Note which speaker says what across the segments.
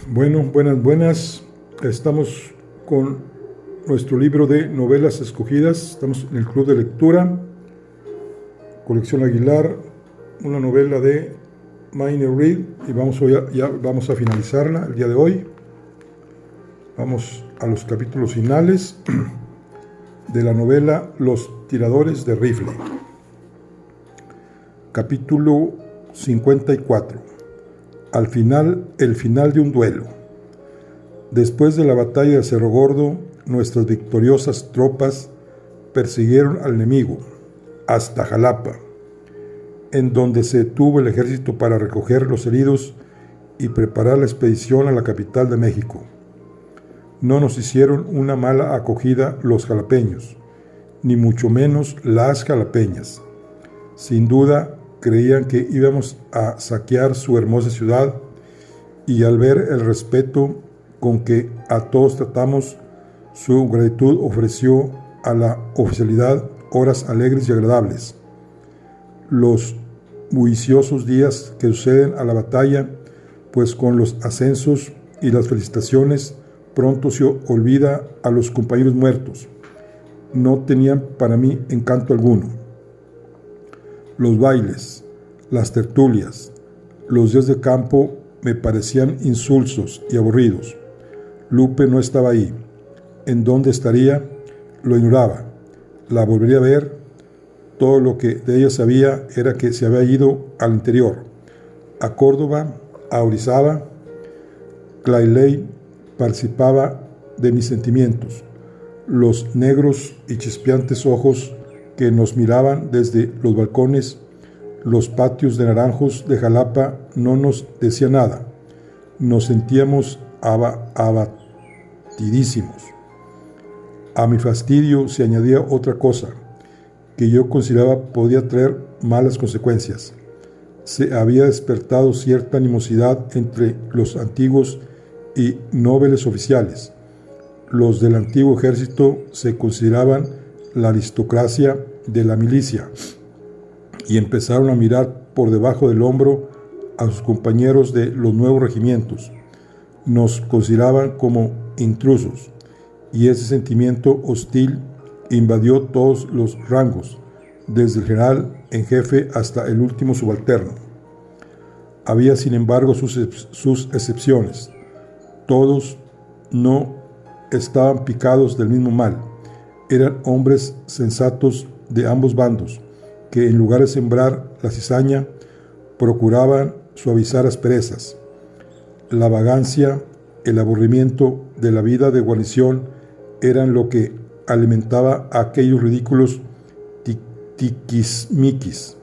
Speaker 1: Bueno, buenas. Estamos con nuestro libro de novelas escogidas. Estamos en el club de lectura, colección Aguilar, una novela de Mayne Reid, y vamos a finalizarla el día de hoy. Vamos a los capítulos finales de la novela Los tiradores de rifle. Capítulo 54. El final de un duelo. Después de la batalla de Cerro Gordo, nuestras victoriosas tropas persiguieron al enemigo hasta Jalapa, en donde se detuvo el ejército para recoger los heridos y preparar la expedición a la capital de México. No nos hicieron una mala acogida los jalapeños, ni mucho menos las jalapeñas. Sin duda, creían que íbamos a saquear su hermosa ciudad, y al ver el respeto con que a todos tratamos, su gratitud ofreció a la oficialidad horas alegres y agradables. Los bulliciosos días que suceden a la batalla, pues con los ascensos y las felicitaciones pronto se olvida a los compañeros muertos, no tenían para mí encanto alguno. Los bailes, las tertulias, los días de campo me parecían insulsos y aburridos. Lupe no estaba ahí. ¿En dónde estaría? Lo ignoraba. La volvería a ver. Todo lo que de ella sabía era que se había ido al interior, a Córdoba, a Orizaba. Clayley participaba de mis sentimientos. Los negros y chispeantes ojos que nos miraban desde los balcones, los patios de naranjos de Jalapa, no nos decían nada. Nos sentíamos abatidísimos. A mi fastidio se añadía otra cosa que yo consideraba podía traer malas consecuencias. Se había despertado cierta animosidad entre los antiguos y nobles oficiales. Los del antiguo ejército se consideraban la aristocracia de la milicia y empezaron a mirar por debajo del hombro a sus compañeros de los nuevos regimientos. Nos consideraban como intrusos, y ese sentimiento hostil invadió todos los rangos, desde el general en jefe hasta el último subalterno. Había sin embargo sus excepciones. Todos no estaban picados del mismo mal. Eran hombres sensatos de ambos bandos, que en lugar de sembrar la cizaña, procuraban suavizar asperezas. La vagancia, el aburrimiento de la vida de guarnición eran lo que alimentaba a aquellos ridículos tiquismiquis.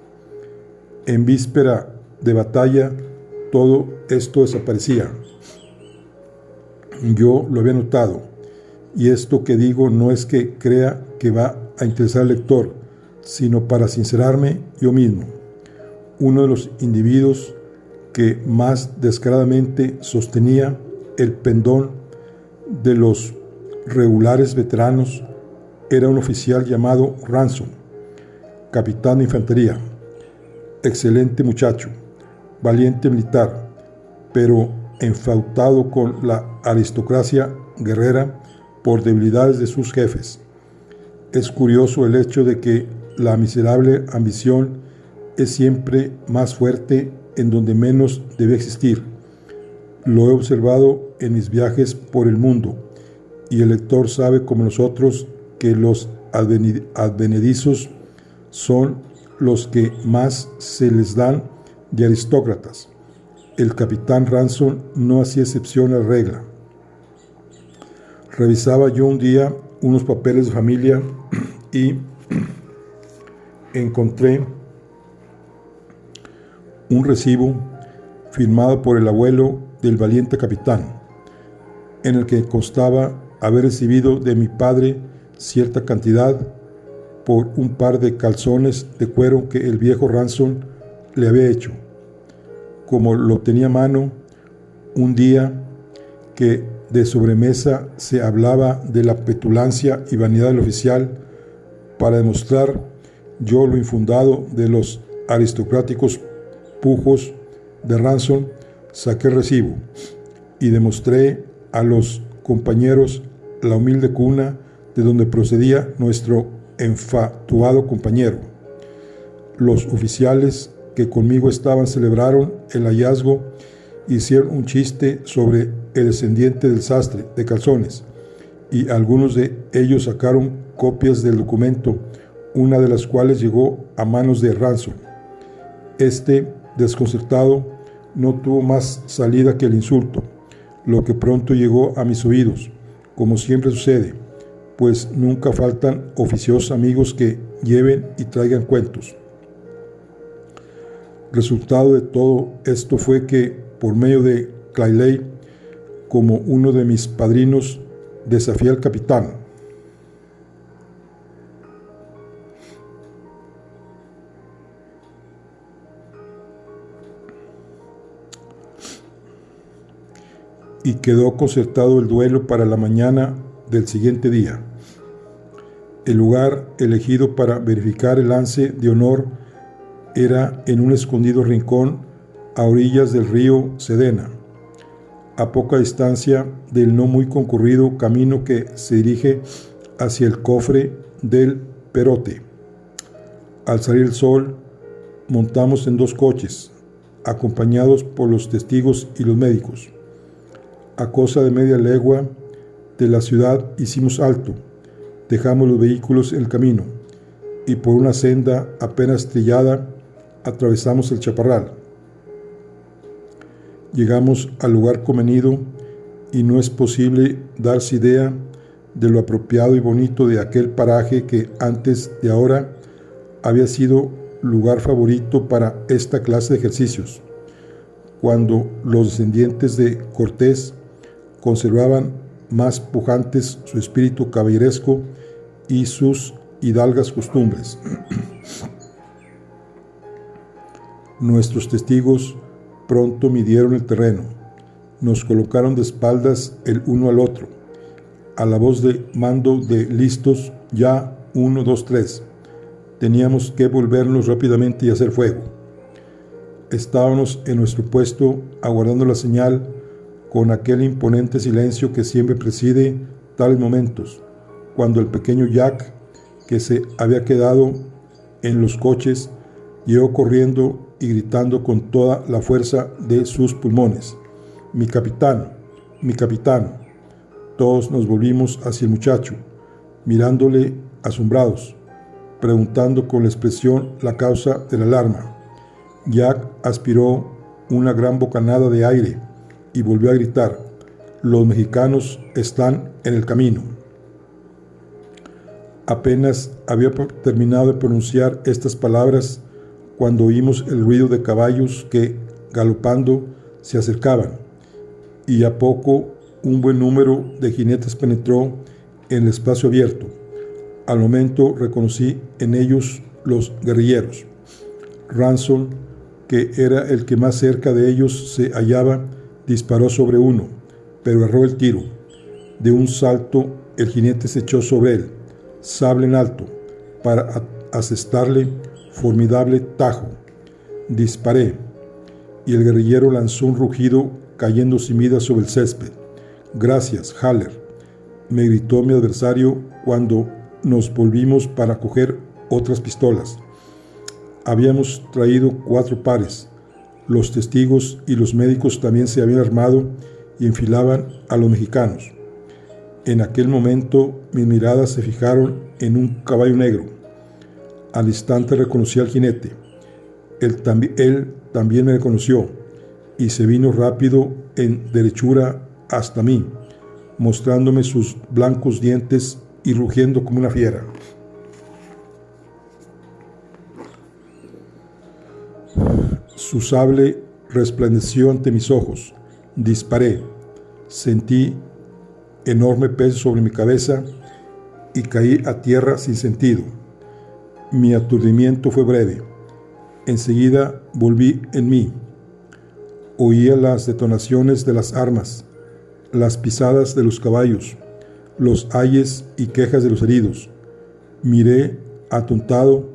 Speaker 1: En víspera de batalla, todo esto desaparecía. Yo lo había notado, y esto que digo no es que crea que va a interesar al lector, sino para sincerarme yo mismo. Uno de los individuos que más descaradamente sostenía el pendón de los regulares veteranos era un oficial llamado Ransom, capitán de infantería, excelente muchacho, valiente militar, pero enfeutado con la aristocracia guerrera por debilidades de sus jefes. Es curioso el hecho de que la miserable ambición es siempre más fuerte en donde menos debe existir. Lo he observado en mis viajes por el mundo, y el lector sabe como nosotros que los advenedizos son los que más se les dan de aristócratas. El capitán Ransom no hacía excepción a la regla. Revisaba yo un día unos papeles de familia y encontré un recibo firmado por el abuelo del valiente capitán, en el que constaba haber recibido de mi padre cierta cantidad por un par de calzones de cuero que el viejo Ransom le había hecho. Como lo tenía a mano, un día que de sobremesa se hablaba de la petulancia y vanidad del oficial, para demostrar yo lo infundado de los aristocráticos pujos de Ransom, saqué el recibo, y demostré a los compañeros la humilde cuna de donde procedía nuestro enfatuado compañero. Los oficiales que conmigo estaban celebraron el hallazgo, hicieron un chiste sobre el descendiente del sastre de calzones, y algunos de ellos sacaron copias del documento, una de las cuales llegó a manos de Ransom. Este, desconcertado, no tuvo más salida que el insulto, lo que pronto llegó a mis oídos, como siempre sucede, pues nunca faltan oficiosos amigos que lleven y traigan cuentos. Resultado de todo esto fue que, por medio de Clayley, como uno de mis padrinos, desafié al capitán. Y quedó concertado el duelo para la mañana del siguiente día. El lugar elegido para verificar el lance de honor era en un escondido rincón a orillas del río Sedena, a poca distancia del no muy concurrido camino que se dirige hacia el cofre del Perote. Al salir el sol, montamos en 2 coches, acompañados por los testigos y los médicos. A cosa de media legua de la ciudad hicimos alto, dejamos los vehículos en el camino y por una senda apenas trillada atravesamos el chaparral. Llegamos al lugar convenido y no es posible darse idea de lo apropiado y bonito de aquel paraje que antes de ahora había sido lugar favorito para esta clase de ejercicios, cuando los descendientes de Cortés conservaban más pujantes su espíritu caballeresco y sus hidalgas costumbres. Nuestros testigos pronto midieron el terreno, nos colocaron de espaldas el uno al otro, a la voz de mando de listos, ya 1, 2, 3. Teníamos que volvernos rápidamente y hacer fuego. Estábamos en nuestro puesto aguardando la señal con aquel imponente silencio que siempre preside tales momentos, cuando el pequeño Jack, que se había quedado en los coches, llegó corriendo y gritando con toda la fuerza de sus pulmones: «¡Mi capitán! ¡Mi capitán!». Todos nos volvimos hacia el muchacho, mirándole asombrados, preguntando con la expresión la causa de la alarma. Jack aspiró una gran bocanada de aire y volvió a gritar: «Los mexicanos están en el camino». Apenas había terminado de pronunciar estas palabras cuando oímos el ruido de caballos que, galopando, se acercaban, y a poco un buen número de jinetes penetró en el espacio abierto. Al momento reconocí en ellos los guerrilleros. Ransom, que era el que más cerca de ellos se hallaba, disparó sobre uno, pero erró el tiro. De un salto el jinete se echó sobre él, sable en alto, para asestarle formidable tajo. Disparé, y el guerrillero lanzó un rugido cayendo sin vida sobre el césped. «Gracias, Haller», me gritó mi adversario cuando nos volvimos para coger otras pistolas. Habíamos traído 4 pares. Los testigos y los médicos también se habían armado y enfilaban a los mexicanos. En aquel momento mis miradas se fijaron en un caballo negro. Al instante reconocí al jinete. Él también me reconoció y se vino rápido en derechura hasta mí, mostrándome sus blancos dientes y rugiendo como una fiera. Su sable resplandeció ante mis ojos. Disparé. Sentí enorme peso sobre mi cabeza y caí a tierra sin sentido. Mi aturdimiento fue breve. Enseguida volví en mí. Oía las detonaciones de las armas, las pisadas de los caballos, los ayes y quejas de los heridos. Miré atontado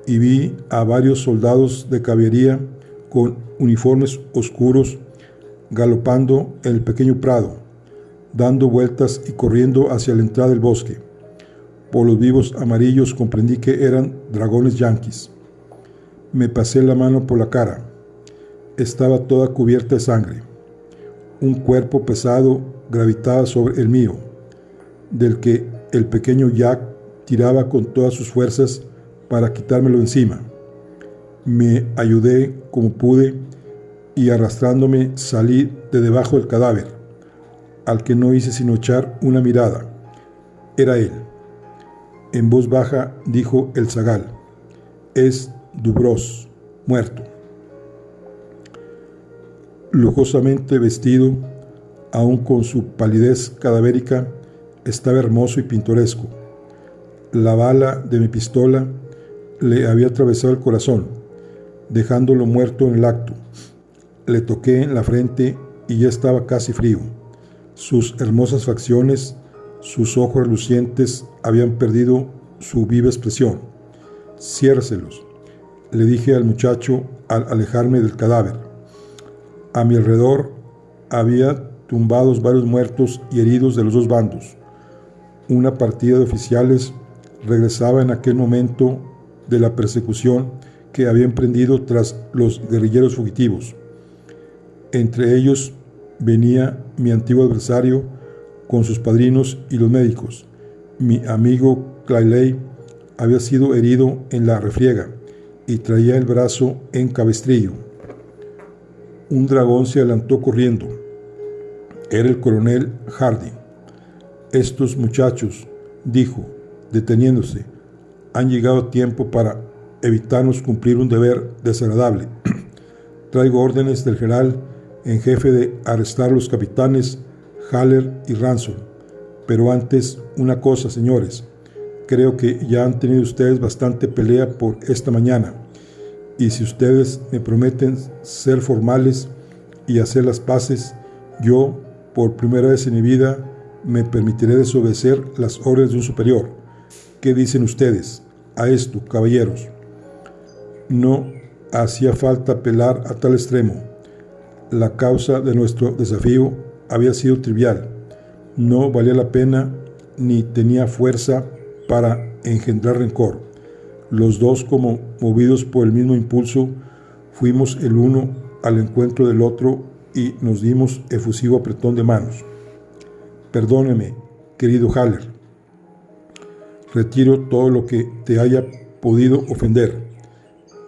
Speaker 1: y vi a varios soldados de caballería con uniformes oscuros, galopando en el pequeño prado, dando vueltas y corriendo hacia la entrada del bosque. Por los vivos amarillos comprendí que eran dragones yanquis. Me pasé la mano por la cara. Estaba toda cubierta de sangre. Un cuerpo pesado gravitaba sobre el mío, del que el pequeño Jack tiraba con todas sus fuerzas para quitármelo encima. Me ayudé como pude y arrastrándome salí de debajo del cadáver, al que no hice sino echar una mirada. Era él. En voz baja dijo el zagal: es Dubroz, muerto. Lujosamente vestido, aun con su palidez cadavérica, estaba hermoso y pintoresco. La bala de mi pistola le había atravesado el corazón, dejándolo muerto en el acto. Le toqué en la frente y ya estaba casi frío. Sus hermosas facciones, sus ojos relucientes habían perdido su viva expresión. Ciérraselos, le dije al muchacho al alejarme del cadáver. A mi alrededor había tumbados varios muertos y heridos de los dos bandos. Una partida de oficiales regresaba en aquel momento de la persecución que había emprendido tras los guerrilleros fugitivos. Entre ellos venía mi antiguo adversario con sus padrinos y los médicos. Mi amigo Clayley había sido herido en la refriega y traía el brazo en cabestrillo. Un dragón se adelantó corriendo. Era el coronel Hardy. Estos muchachos, dijo, deteniéndose, han llegado a tiempo para evitarnos cumplir un deber desagradable. Traigo órdenes del general en jefe de arrestar a los capitanes Haller y Ransom. Pero antes, una cosa, señores. Creo que ya han tenido ustedes bastante pelea por esta mañana. Y si ustedes me prometen ser formales y hacer las paces, yo, por primera vez en mi vida, me permitiré desobedecer las órdenes de un superior. ¿Qué dicen ustedes a esto, caballeros? No hacía falta apelar a tal extremo. La causa de nuestro desafío había sido trivial. No valía la pena ni tenía fuerza para engendrar rencor. Los dos, como movidos por el mismo impulso, fuimos el uno al encuentro del otro y nos dimos efusivo apretón de manos. Perdóneme, querido Haller. Retiro todo lo que te haya podido ofender.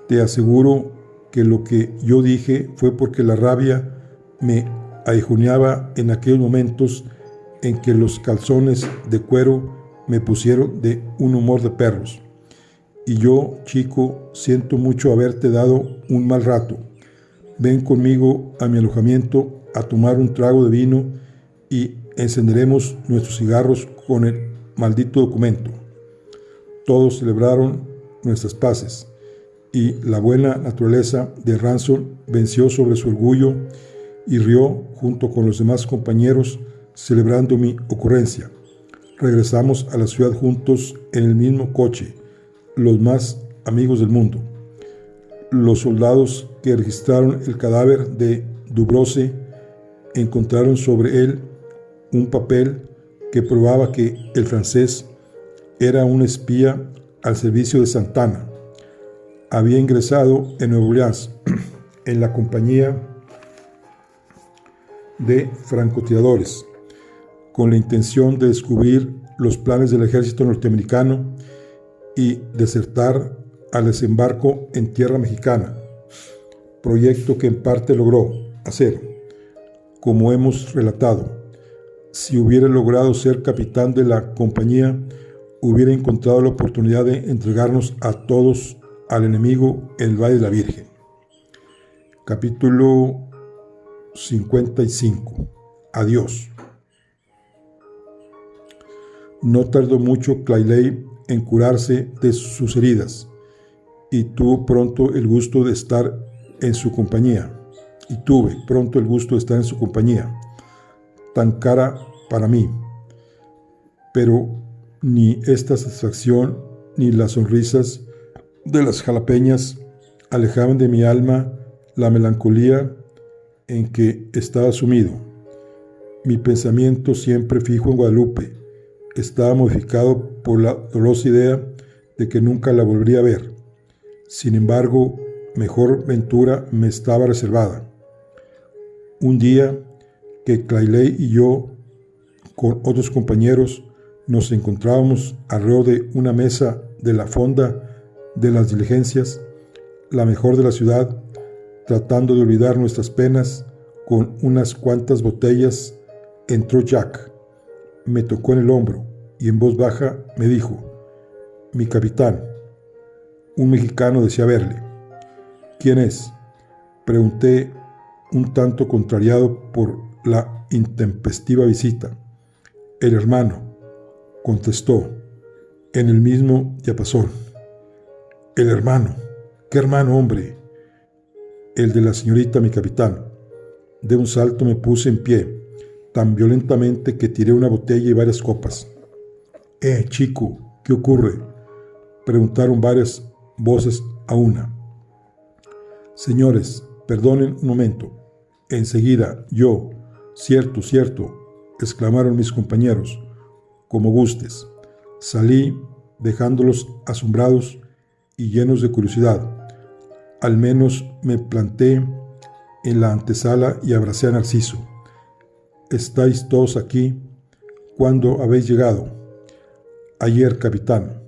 Speaker 1: Te aseguro que lo que yo dije fue porque la rabia me aguijoneaba en aquellos momentos en que los calzones de cuero me pusieron de un humor de perros. Y yo, chico, siento mucho haberte dado un mal rato. Ven conmigo a mi alojamiento a tomar un trago de vino y encenderemos nuestros cigarros con el maldito documento. Todos celebraron nuestras paces y la buena naturaleza de Ransom venció sobre su orgullo y rió junto con los demás compañeros celebrando mi ocurrencia. Regresamos a la ciudad juntos en el mismo coche, los más amigos del mundo. Los soldados que registraron el cadáver de Dubroce encontraron sobre él un papel que probaba que el francés era un espía al servicio de Santana. Había ingresado en Nueva Orleans en la compañía de francotiradores con la intención de descubrir los planes del ejército norteamericano y desertar al desembarco en tierra mexicana, proyecto que en parte logró hacer, como hemos relatado. Si hubiera logrado ser capitán de la compañía, hubiera encontrado la oportunidad de entregarnos a todos al enemigo en el Valle de la Virgen. Capítulo 55. Adiós. No tardó mucho Clayley en curarse de sus heridas y tuvo pronto el gusto de estar en su compañía. Tan cara para mí. Pero ni esta satisfacción ni las sonrisas de las jalapeñas alejaban de mi alma la melancolía en que estaba sumido. Mi pensamiento, siempre fijo en Guadalupe, estaba modificado por la dolorosa idea de que nunca la volvería a ver. Sin embargo, mejor ventura me estaba reservada. Un día que Clayley y yo, con otros compañeros, nos encontrábamos alrededor de una mesa de la fonda de las diligencias, la mejor de la ciudad, tratando de olvidar nuestras penas con unas cuantas botellas, entró Jack. Me tocó en el hombro y en voz baja me dijo: «Mi capitán». Un mexicano desea verle. «¿Quién es?», pregunté, un tanto contrariado por la intempestiva visita. «El hermano», contestó, en el mismo diapasón. «¿El hermano? ¿Qué hermano, hombre?» «El de la señorita, mi capitán». De un salto me puse en pie, tan violentamente que tiré una botella y varias copas. Chico, ¿qué ocurre?», preguntaron varias voces a una. «Señores, perdonen un momento. Enseguida, yo». «Cierto, cierto», exclamaron mis compañeros. «Como gustes». Salí, dejándolos asombrados y llenos de curiosidad. Al menos me planté en la antesala y abracé a Narciso. «¿Estáis todos aquí? ¿Cuándo habéis llegado?» «Ayer, capitán.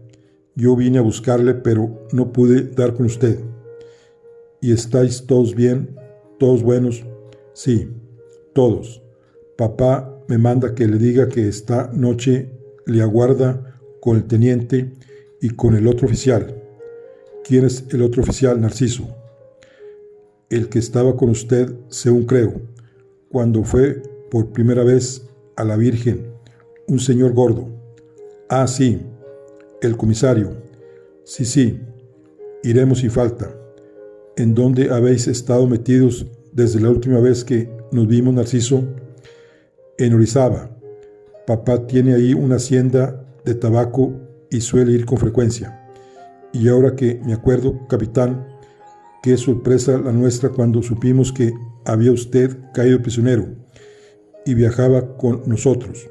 Speaker 1: Yo vine a buscarle, pero no pude dar con usted». «¿Y estáis todos bien? ¿Todos buenos?» «Sí, todos. Papá me manda que le diga que esta noche le aguarda con el teniente y con el otro oficial». «¿Quién es el otro oficial, Narciso?» «El que estaba con usted, según creo, cuando fue por primera vez a la Virgen, un señor gordo». «Ah, sí, el comisario». Sí, iremos sin falta». «¿En dónde habéis estado metidos desde la última vez que nos vimos, Narciso?» «En Orizaba. Papá tiene ahí una hacienda de tabaco y suele ir con frecuencia. Y ahora que me acuerdo, capitán, qué sorpresa la nuestra cuando supimos que había usted caído prisionero y viajaba con nosotros.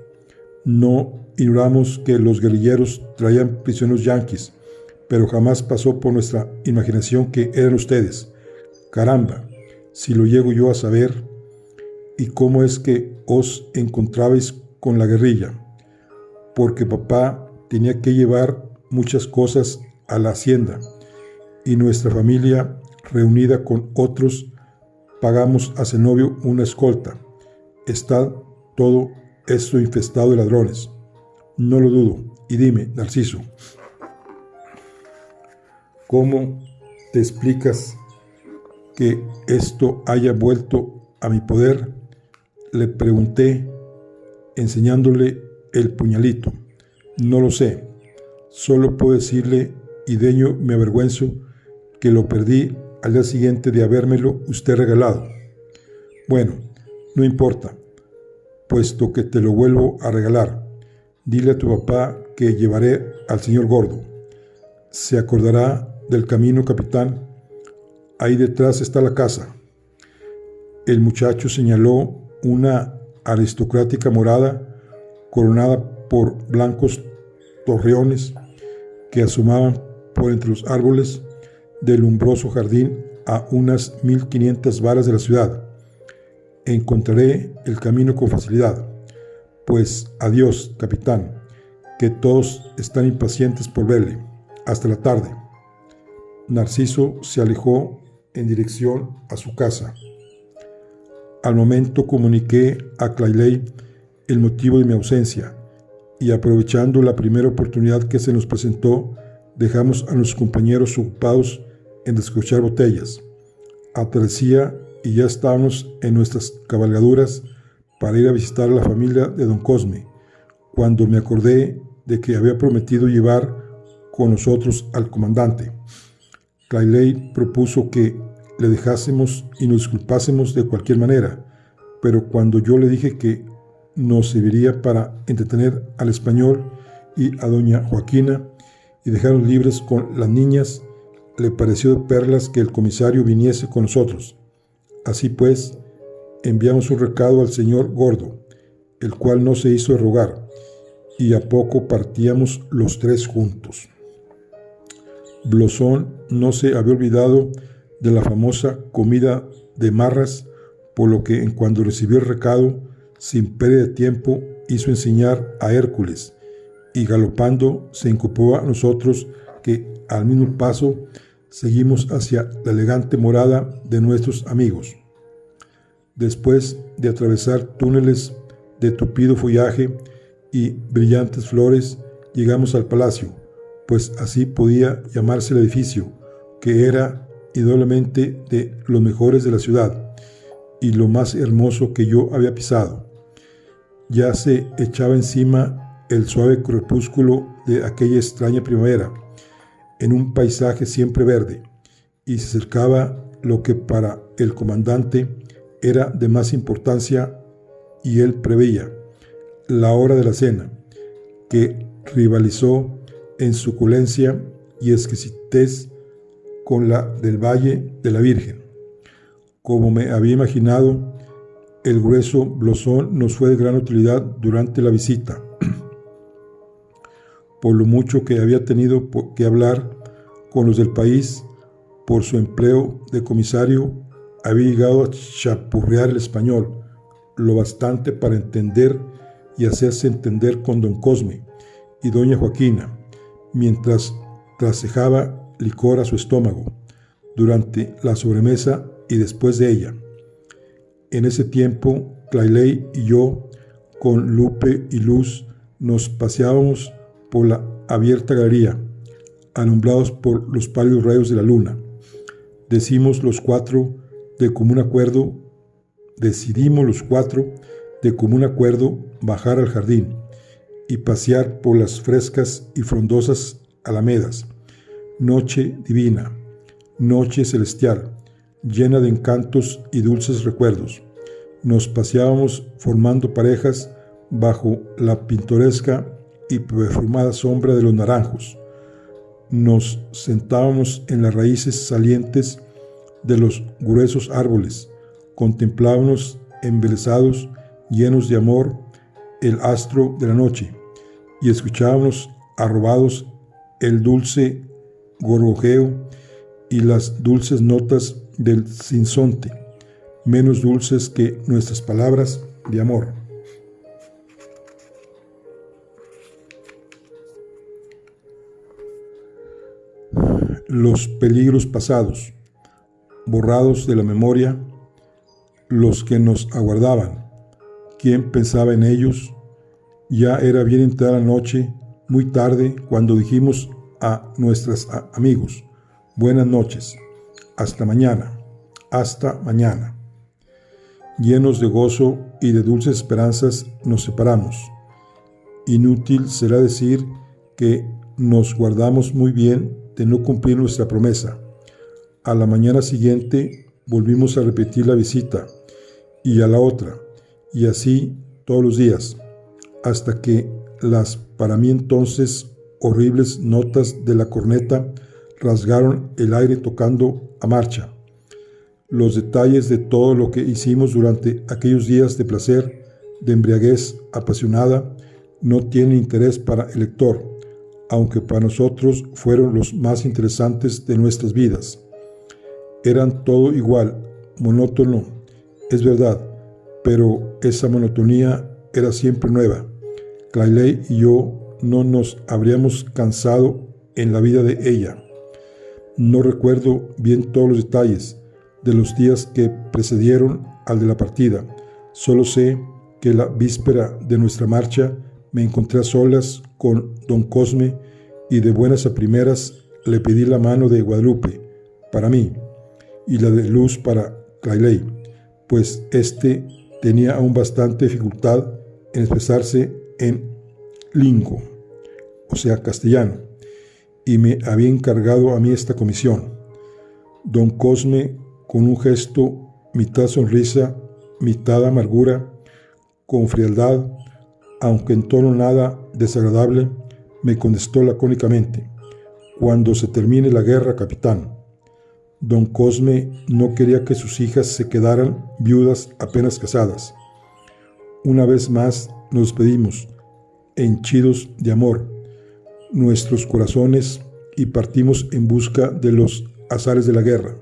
Speaker 1: No ignoramos que los guerrilleros traían prisioneros yanquis, pero jamás pasó por nuestra imaginación que eran ustedes. Caramba, si lo llego yo a saber. ¿Y cómo es que os encontrabais con la guerrilla?» «Porque papá tenía que llevar muchas cosas a la hacienda y nuestra familia, reunida con otros, pagamos a Zenobio una escolta. Está todo esto infestado de ladrones». «No lo dudo. Y dime, Narciso, ¿cómo te explicas que esto haya vuelto a mi poder?», le pregunté, enseñándole el puñalito. «No lo sé. Solo puedo decirle, y de ello me avergüenzo, que lo perdí al día siguiente de habérmelo usted regalado». «Bueno, no importa, puesto que te lo vuelvo a regalar. Dile a tu papá que llevaré al señor gordo. Se acordará del camino, capitán. Ahí detrás está la casa». El muchacho señaló una aristocrática morada coronada por blancos torreones que asomaban por entre los árboles del umbroso jardín a unas 1500 varas de la ciudad. «Encontraré el camino con facilidad. Pues adiós, capitán, que todos están impacientes por verle. Hasta la tarde». Narciso se alejó en dirección a su casa. Al momento comuniqué a Clayley el motivo de mi ausencia y, aprovechando la primera oportunidad que se nos presentó, dejamos a nuestros compañeros ocupados en descorchar botellas. Atardecía y ya estábamos en nuestras cabalgaduras para ir a visitar a la familia de don Cosme, cuando me acordé de que había prometido llevar con nosotros al comandante. Clayley propuso que le dejásemos y nos disculpásemos de cualquier manera, pero cuando yo le dije que nos serviría para entretener al español y a doña Joaquina y dejarlos libres con las niñas, le pareció de perlas que el comisario viniese con nosotros. Así pues, enviamos un recado al señor Gordo, el cual no se hizo de rogar, y a poco partíamos los tres juntos. Blasón no se había olvidado de la famosa comida de marras, por lo que en cuanto recibió el recado, sin pérdida de tiempo, hizo enseñar a Hércules, y galopando se incorporó a nosotros, que al mismo paso seguimos hacia la elegante morada de nuestros amigos. Después de atravesar túneles de tupido follaje y brillantes flores, llegamos al palacio, pues así podía llamarse el edificio, que era indudablemente de los mejores de la ciudad y lo más hermoso que yo había pisado. Ya se echaba encima el suave crepúsculo de aquella extraña primavera, en un paisaje siempre verde, y se acercaba lo que para el comandante era de más importancia, y él preveía la hora de la cena, que rivalizó en suculencia y exquisitez con la del Valle de la Virgen. Como me había imaginado, el grueso Blasón nos fue de gran utilidad durante la visita, por lo mucho que había tenido que hablar con los del país. Por su empleo de comisario había llegado a chapurrear el español lo bastante para entender y hacerse entender con don Cosme y doña Joaquina, mientras trasejaba licor a su estómago durante la sobremesa y después de ella. En ese tiempo, Clayley y yo, con Lupe y Luz, nos paseábamos por la abierta galería, alumbrados por los pálidos rayos de la luna. Decidimos los cuatro de común acuerdo bajar al jardín y pasear por las frescas y frondosas alamedas. Noche divina, noche celestial, llena de encantos y dulces recuerdos. Nos paseábamos formando parejas bajo la pintoresca y perfumada sombra de los naranjos. Nos sentábamos en las raíces salientes de los gruesos árboles, contemplábamos embelesados, llenos de amor, el astro de la noche, y escuchábamos arrobados el dulce gorgojeo y las dulces notas del sinsonte, menos dulces que nuestras palabras de amor. Los peligros pasados, borrados de la memoria, los que nos aguardaban. ¿Quién pensaba en ellos? Ya era bien entrada la noche, muy tarde, cuando dijimos a nuestros amigos: buenas noches, hasta mañana, hasta mañana. Llenos de gozo y de dulces esperanzas nos separamos. Inútil será decir que nos guardamos muy bien de no cumplir nuestra promesa. A la mañana siguiente volvimos a repetir la visita, y a la otra, y así todos los días, hasta que las para mí entonces horribles notas de la corneta rasgaron el aire tocando a marcha. Los detalles de todo lo que hicimos durante aquellos días de placer, de embriaguez apasionada, no tienen interés para el lector, aunque para nosotros fueron los más interesantes de nuestras vidas. Eran todo igual, monótono, es verdad, pero esa monotonía era siempre nueva. Clayley y yo no nos habríamos cansado en la vida de ella. No recuerdo bien todos los detalles de los días que precedieron al de la partida. Solo sé que la víspera de nuestra marcha me encontré a solas con don Cosme y de buenas a primeras le pedí la mano de Guadalupe para mí y la de Luz para Clayley, pues éste tenía aún bastante dificultad en expresarse en lingo, o sea, castellano, y me había encargado a mí esta comisión. Don Cosme, con un gesto mitad sonrisa, mitad amargura, con frialdad, aunque en tono nada desagradable, me contestó lacónicamente: cuando se termine la guerra, capitán. Don Cosme no quería que sus hijas se quedaran viudas apenas casadas. Una vez más nos despedimos, henchidos de amor, nuestros corazones, y partimos en busca de los azares de la guerra.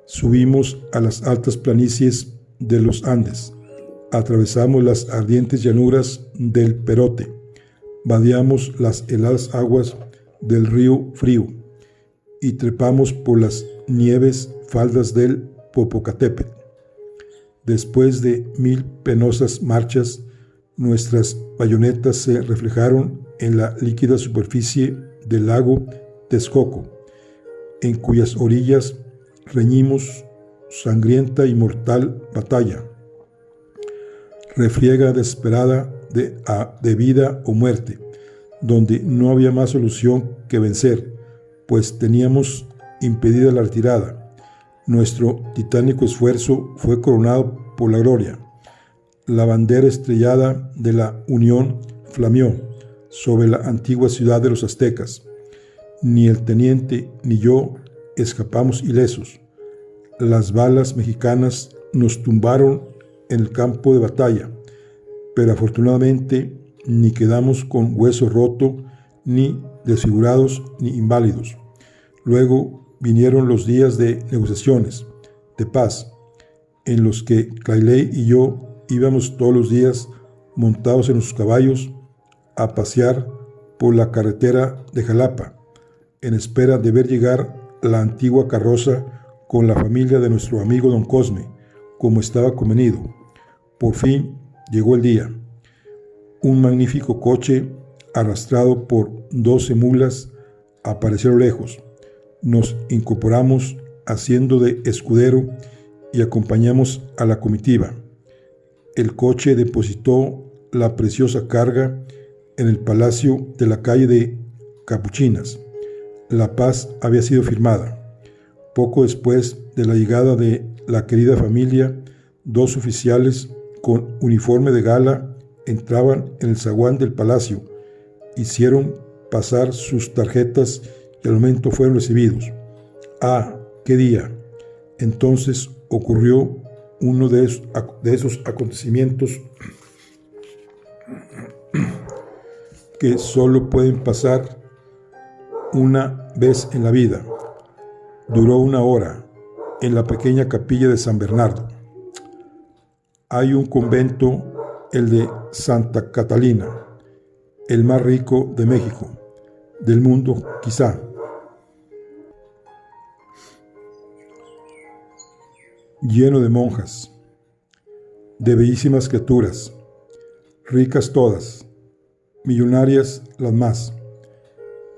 Speaker 1: Subimos a las altas planicies de los Andes, atravesamos las ardientes llanuras del Perote, vadeamos las heladas aguas del río Frío y trepamos por las nieves faldas del Popocatépetl. Después de 1000 penosas marchas, nuestras bayonetas se reflejaron en la líquida superficie del lago Texcoco, en cuyas orillas reñimos sangrienta y mortal batalla, refriega desesperada de vida o muerte, donde no había más solución que vencer, pues teníamos impedida la retirada. Nuestro titánico esfuerzo fue coronado por la gloria. La bandera estrellada de la Unión flameó sobre la antigua ciudad de los aztecas. Ni el teniente ni yo escapamos ilesos. Las balas mexicanas nos tumbaron en el campo de batalla, pero afortunadamente ni quedamos con hueso roto, ni desfigurados, ni inválidos. Luego vinieron los días de negociaciones, de paz, en los que Clayley y yo íbamos todos los días montados en nuestros caballos a pasear por la carretera de Jalapa, en espera de ver llegar la antigua carroza con la familia de nuestro amigo Don Cosme, como estaba convenido. Por fin llegó el día. Un magnífico coche, arrastrado por 12 mulas, apareció a lo lejos. Nos incorporamos haciendo de escudero y acompañamos a la comitiva. El coche depositó la preciosa carga en el palacio de la calle de Capuchinas. La paz había sido firmada. Poco después de la llegada de la querida familia, 2 oficiales con uniforme de gala entraban en el zaguán del palacio, hicieron pasar sus tarjetas y al momento fueron recibidos. ¡Ah, qué día! Entonces ocurrió uno de esos acontecimientos que solo pueden pasar una vez en la vida. Duró 1 hora en la pequeña capilla de San Bernardo. Hay un convento, el de Santa Catalina, el más rico de México, del mundo quizá. Lleno de monjas, de bellísimas criaturas, ricas todas, millonarias las más,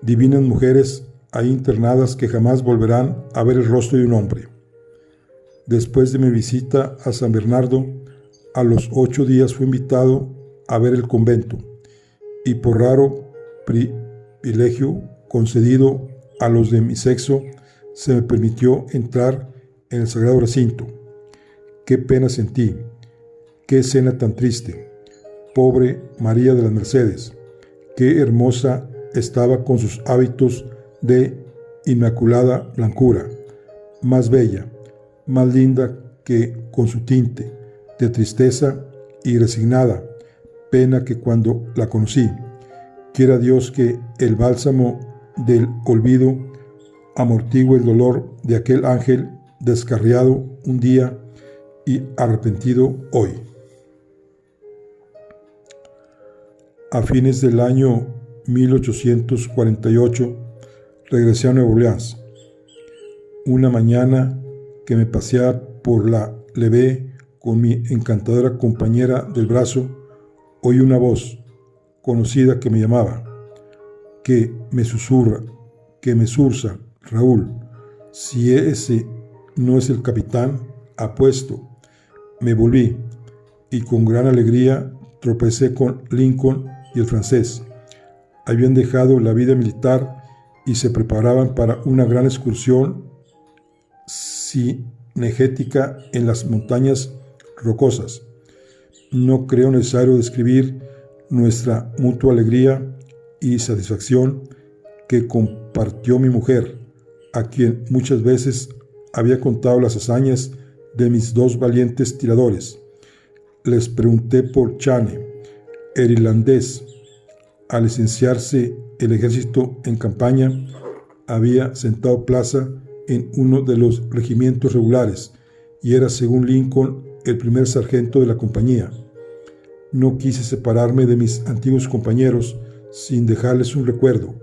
Speaker 1: divinas mujeres ahí internadas que jamás volverán a ver el rostro de un hombre. Después de mi visita a San Bernardo, a los 8 días fui invitado a ver el convento, y por raro privilegio concedido a los de mi sexo, se me permitió entrar en el sagrado recinto. Qué pena sentí, qué escena tan triste. Pobre María de las Mercedes, qué hermosa estaba con sus hábitos de inmaculada blancura, más bella, más linda que con su tinte de tristeza y resignada pena que cuando la conocí. Quiera Dios que el bálsamo del olvido amortigüe el dolor de aquel ángel descarriado un día y arrepentido hoy. A fines del año 1848 regresé a Nueva Orleans. Una mañana que me paseaba por la Levee con mi encantadora compañera del brazo, oí una voz conocida que me llamaba, que me susurra, que me zurza: Raúl, si ese no es el capitán, apuesto. Me volví y con gran alegría tropecé con Lincoln y el francés. Habían dejado la vida militar y se preparaban para una gran excursión cinegética en las montañas rocosas. No creo necesario describir nuestra mutua alegría y satisfacción que compartió mi mujer, a quien muchas veces había contado las hazañas de mis dos valientes tiradores. Les pregunté por Chane, el irlandés. Al licenciarse el ejército en campaña, había sentado plaza en uno de los regimientos regulares y era, según Lincoln, el primer sargento de la compañía. No quise separarme de mis antiguos compañeros sin dejarles un recuerdo.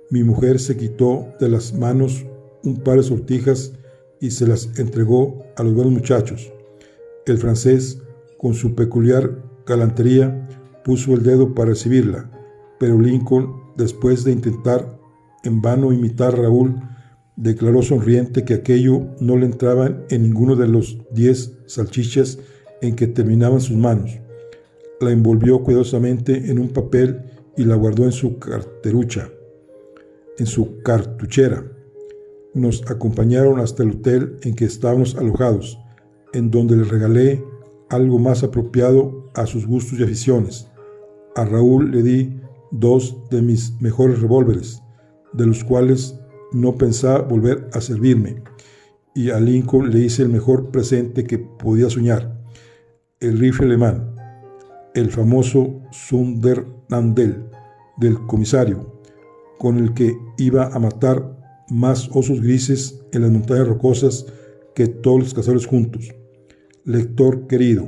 Speaker 1: Mi mujer se quitó de las manos un par de sortijas y se las entregó a los buenos muchachos. El francés, con su peculiar galantería, puso el dedo para recibirla, pero Lincoln, después de intentar en vano imitar a Raúl, declaró sonriente que aquello no le entraba en ninguno de los 10 salchichas en que terminaban sus manos. La envolvió cuidadosamente en un papel y la guardó en su cartuchera. Nos acompañaron hasta el hotel en que estábamos alojados, en donde le regalé algo más apropiado a sus gustos y aficiones. A Raúl le di 2 de mis mejores revólveres, de los cuales no pensaba volver a servirme, y a Lincoln le hice el mejor presente que podía soñar, el rifle alemán, el famoso Sundernandel del comisario, con el que iba a matar más osos grises en las montañas rocosas que todos los cazadores juntos. Lector querido,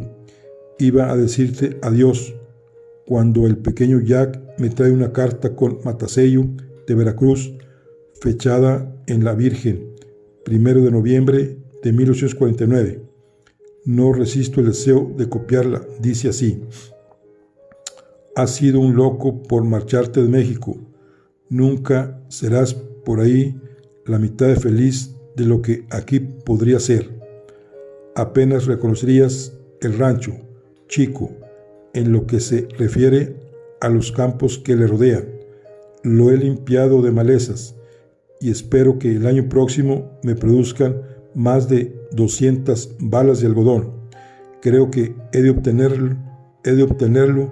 Speaker 1: iba a decirte adiós cuando el pequeño Jack me trae una carta con matasello de Veracruz, fechada en La Virgen, 1 de noviembre de 1849. No resisto el deseo de copiarla. Dice así: has sido un loco por marcharte de México. Nunca serás por ahí la mitad de feliz de lo que aquí podría ser. Apenas reconocerías el rancho, chico, en lo que se refiere a los campos que le rodean. Lo he limpiado de malezas y espero que el año próximo me produzcan más de 200 balas de algodón. Creo que he de obtenerlo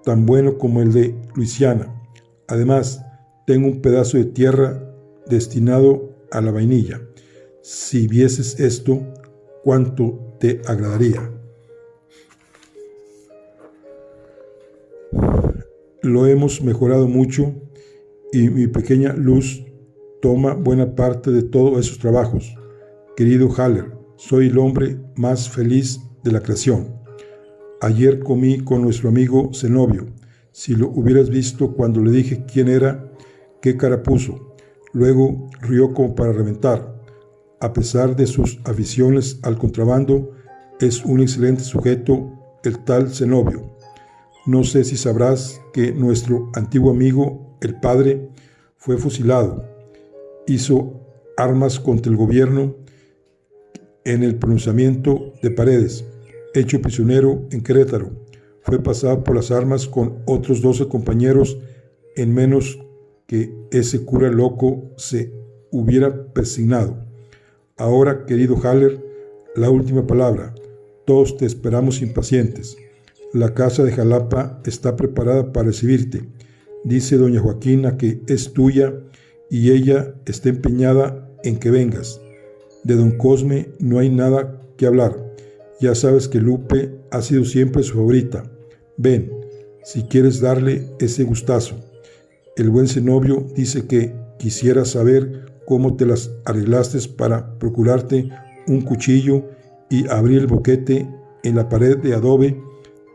Speaker 1: tan bueno como el de Luisiana. Además, tengo un pedazo de tierra destinado a la vainilla. Si vieses esto, cuánto te agradaría. Lo hemos mejorado mucho y mi pequeña Luz toma buena parte de todos esos trabajos. Querido Haller, soy el hombre más feliz de la creación. Ayer comí con nuestro amigo Zenobio. Si lo hubieras visto cuando le dije quién era, qué cara puso. Luego rió como para reventar. A pesar de sus aficiones al contrabando, es un excelente sujeto el tal Zenobio. No sé si sabrás que nuestro antiguo amigo, el padre, fue fusilado. Hizo armas contra el gobierno en el pronunciamiento de Paredes, hecho prisionero en Querétaro. Fue pasado por las armas con otros 12 compañeros en menos que ese cura loco se hubiera persignado. Ahora, querido Haller, la última palabra. Todos te esperamos impacientes. La casa de Jalapa está preparada para recibirte. Dice doña Joaquina que es tuya y ella está empeñada en que vengas. De don Cosme no hay nada que hablar. Ya sabes que Lupe ha sido siempre su favorita. Ven, si quieres darle ese gustazo. El buen Zenobio dice que quisiera saber cómo te las arreglaste para procurarte un cuchillo y abrir el boquete en la pared de adobe.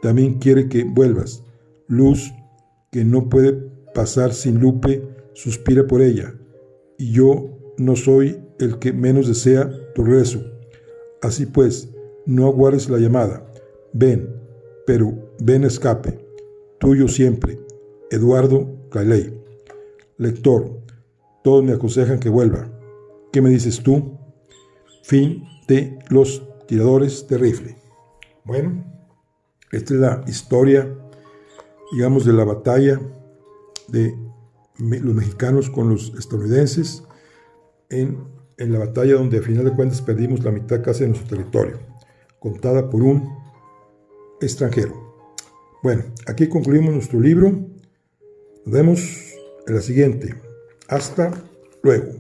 Speaker 1: También quiere que vuelvas. Luz, que no puede pasar sin Lupe, suspira por ella, y yo no soy el que menos desea tu regreso. Así pues, no aguardes la llamada. Ven, pero ven a escape. Tuyo siempre, Eduardo Clayley. Lector, todos me aconsejan que vuelva. ¿Qué me dices tú? Fin de Los Tiradores de Rifle. Bueno, esta es la historia, digamos, de la batalla de los mexicanos con los estadounidenses en la batalla donde a final de cuentas perdimos la mitad casi de nuestro territorio, contada por un extranjero. Bueno, aquí concluimos nuestro libro. Nos vemos en la siguiente. Hasta luego.